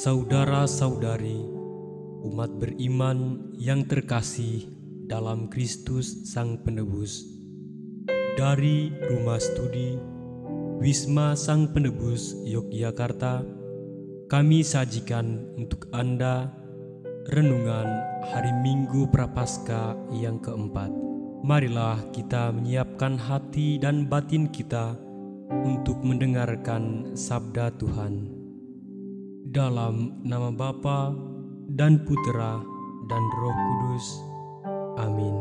Saudara-saudari, umat beriman yang terkasih dalam Kristus Sang Penebus, dari Rumah Studi Wisma Sang Penebus Yogyakarta, kami sajikan untuk Anda renungan hari Minggu Prapaskah yang keempat. Marilah kita menyiapkan hati dan batin kita untuk mendengarkan sabda Tuhan. Dalam nama Bapa dan Putera dan Roh Kudus. Amin.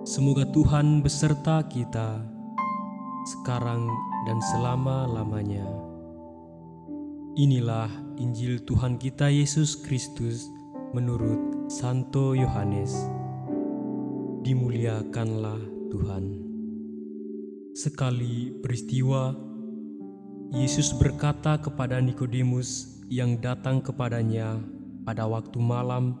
Semoga Tuhan beserta kita sekarang dan selama-lamanya. Inilah Injil Tuhan kita Yesus Kristus menurut Santo Yohanes. Dimuliakanlah Tuhan. Sekali peristiwa, Yesus berkata kepada Nikodemus yang datang kepadanya pada waktu malam,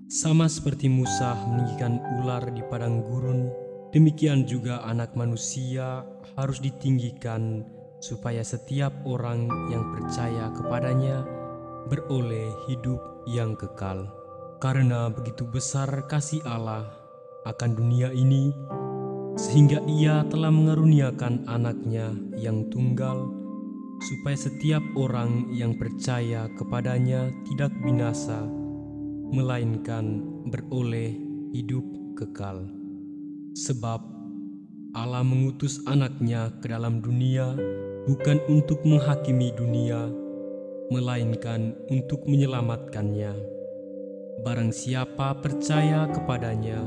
sama seperti Musa meninggikan ular di padang gurun, demikian juga Anak Manusia harus ditinggikan supaya setiap orang yang percaya kepadanya beroleh hidup yang kekal. Karena begitu besar kasih Allah akan dunia ini, sehingga Ia telah mengaruniakan Anaknya yang tunggal, supaya setiap orang yang percaya kepadanya tidak binasa, melainkan beroleh hidup kekal. Sebab Allah mengutus Anaknya ke dalam dunia bukan untuk menghakimi dunia, melainkan untuk menyelamatkannya. Barang siapa percaya kepadanya,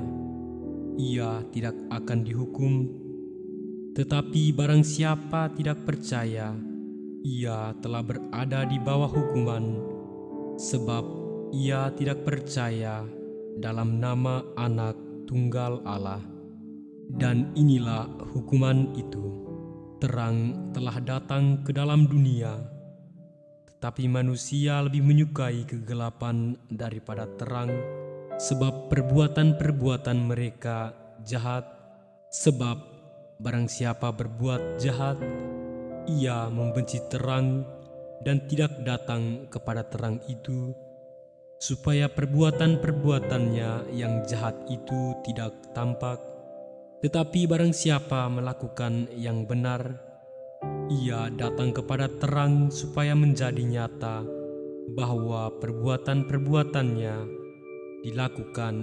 ia tidak akan dihukum. Tetapi barang siapa tidak percaya, ia telah berada di bawah hukuman, sebab ia tidak percaya dalam nama Anak Tunggal Allah. Dan inilah hukuman itu: terang telah datang ke dalam dunia, tetapi manusia lebih menyukai kegelapan daripada terang, sebab perbuatan-perbuatan mereka jahat. Sebab barang siapa berbuat jahat, ia membenci terang dan tidak datang kepada terang itu, supaya perbuatan-perbuatannya yang jahat itu tidak tampak. Tetapi barang siapa melakukan yang benar, ia datang kepada terang supaya menjadi nyata bahwa perbuatan-perbuatannya dilakukan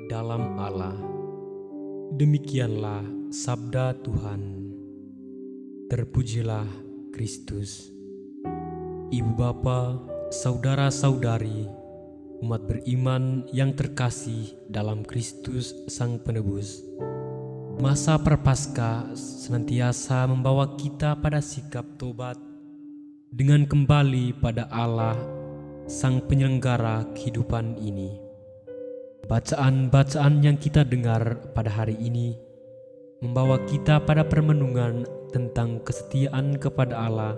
dalam Allah. Demikianlah sabda Tuhan. Terpujilah Kristus. Ibu bapa, saudara-saudari, umat beriman yang terkasih dalam Kristus Sang Penebus, masa Prapaskah senantiasa membawa kita pada sikap tobat dengan kembali pada Allah, Sang Penyelenggara kehidupan ini. Bacaan-bacaan yang kita dengar pada hari ini membawa kita pada permenungan tentang kesetiaan kepada Allah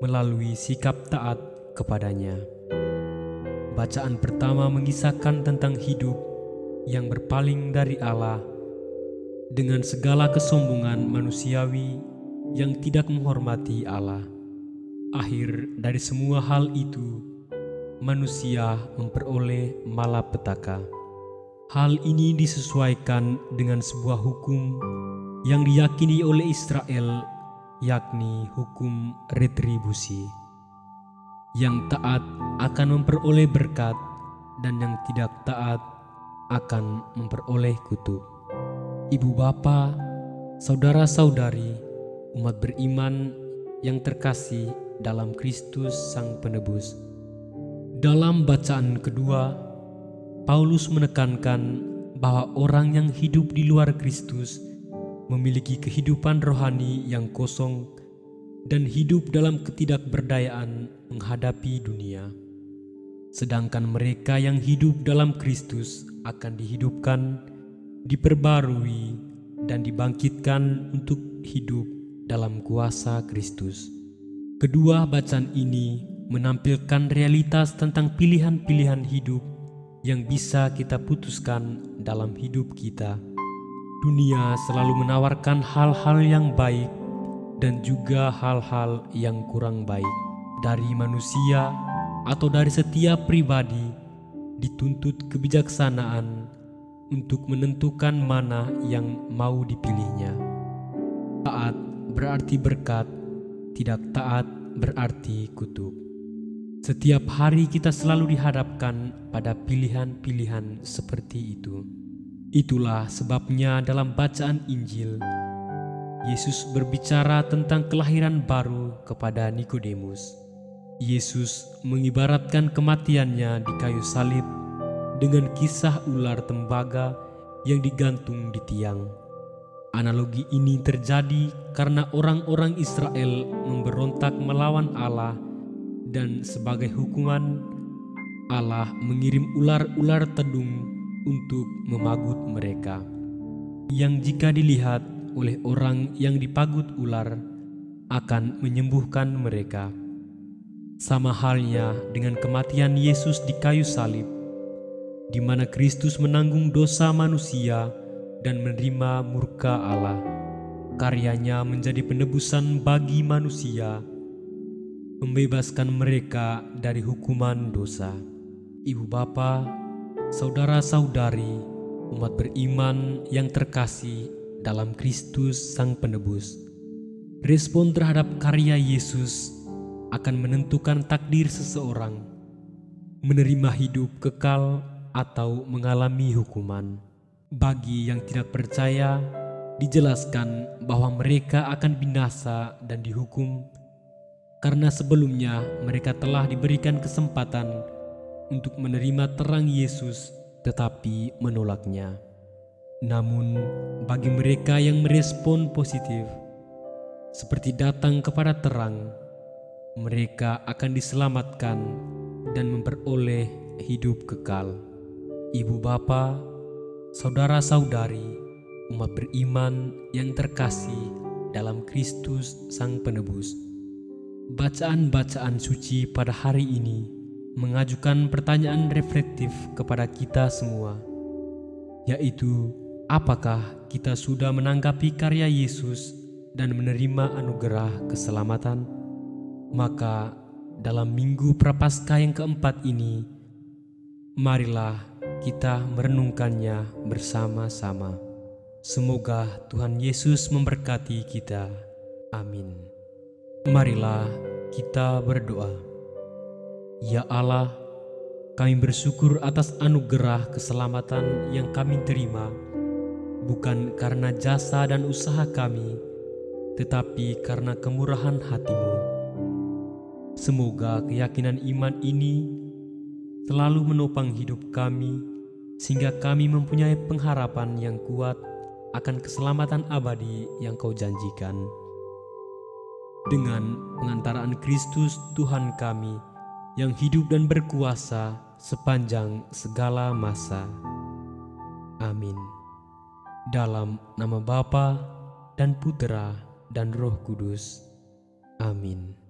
melalui sikap taat kepadanya. Bacaan pertama mengisahkan tentang hidup yang berpaling dari Allah dengan segala kesombongan manusiawi yang tidak menghormati Allah. Akhir dari semua hal itu, manusia memperoleh malapetaka. Hal ini disesuaikan dengan sebuah hukum yang diyakini oleh Israel, yakni hukum retribusi. Yang taat akan memperoleh berkat, dan yang tidak taat akan memperoleh kutuk. Ibu bapa, saudara-saudari, umat beriman yang terkasih dalam Kristus Sang Penebus, dalam bacaan kedua, Paulus menekankan bahwa orang yang hidup di luar Kristus memiliki kehidupan rohani yang kosong dan hidup dalam ketidakberdayaan menghadapi dunia. Sedangkan mereka yang hidup dalam Kristus akan dihidupkan, diperbarui, dan dibangkitkan untuk hidup dalam kuasa Kristus. Kedua bacaan ini menampilkan realitas tentang pilihan-pilihan hidup yang bisa kita putuskan dalam hidup kita. Dunia selalu menawarkan hal-hal yang baik dan juga hal-hal yang kurang baik. Dari manusia atau dari setiap pribadi dituntut kebijaksanaan untuk menentukan mana yang mau dipilihnya. Taat berarti berkat, tidak taat berarti kutuk. Setiap hari kita selalu dihadapkan pada pilihan-pilihan seperti itu. Itulah sebabnya dalam bacaan Injil, Yesus berbicara tentang kelahiran baru kepada Nikodemus. Yesus mengibaratkan kematiannya di kayu salib dengan kisah ular tembaga yang digantung di tiang. Analogi ini terjadi karena orang-orang Israel memberontak melawan Allah, dan sebagai hukuman, Allah mengirim ular-ular tedung untuk memagut mereka, yang jika dilihat oleh orang yang dipagut ular akan menyembuhkan mereka. Sama halnya dengan kematian Yesus di kayu salib, di mana Kristus menanggung dosa manusia dan menerima murka Allah. Karyanya menjadi penebusan bagi manusia, membebaskan mereka dari hukuman dosa. Ibu bapa, saudara-saudari, umat beriman yang terkasih dalam Kristus Sang Penebus, respon terhadap karya Yesus akan menentukan takdir seseorang, menerima hidup kekal atau mengalami hukuman. Bagi yang tidak percaya, dijelaskan bahwa mereka akan binasa dan dihukum karena sebelumnya mereka telah diberikan kesempatan untuk menerima terang Yesus tetapi menolaknya. Namun bagi mereka yang merespon positif, seperti datang kepada terang, mereka akan diselamatkan dan memperoleh hidup kekal. Ibu bapa, saudara-saudari, umat beriman yang terkasih dalam Kristus Sang Penebus, bacaan-bacaan suci pada hari ini mengajukan pertanyaan reflektif kepada kita semua, yaitu apakah kita sudah menanggapi karya Yesus dan menerima anugerah keselamatan? Maka dalam Minggu Prapaskah yang keempat ini, marilah kita merenungkannya bersama-sama. Semoga Tuhan Yesus memberkati kita. Amin. Marilah kita berdoa. Ya Allah, kami bersyukur atas anugerah keselamatan yang kami terima, bukan karena jasa dan usaha kami, tetapi karena kemurahan hati-Mu. Semoga keyakinan iman ini selalu menopang hidup kami, sehingga kami mempunyai pengharapan yang kuat akan keselamatan abadi yang Kau janjikan. Dengan pengantaraan Kristus Tuhan kami, yang hidup dan berkuasa sepanjang segala masa. Amin. Dalam nama Bapa dan Putera dan Roh Kudus. Amin.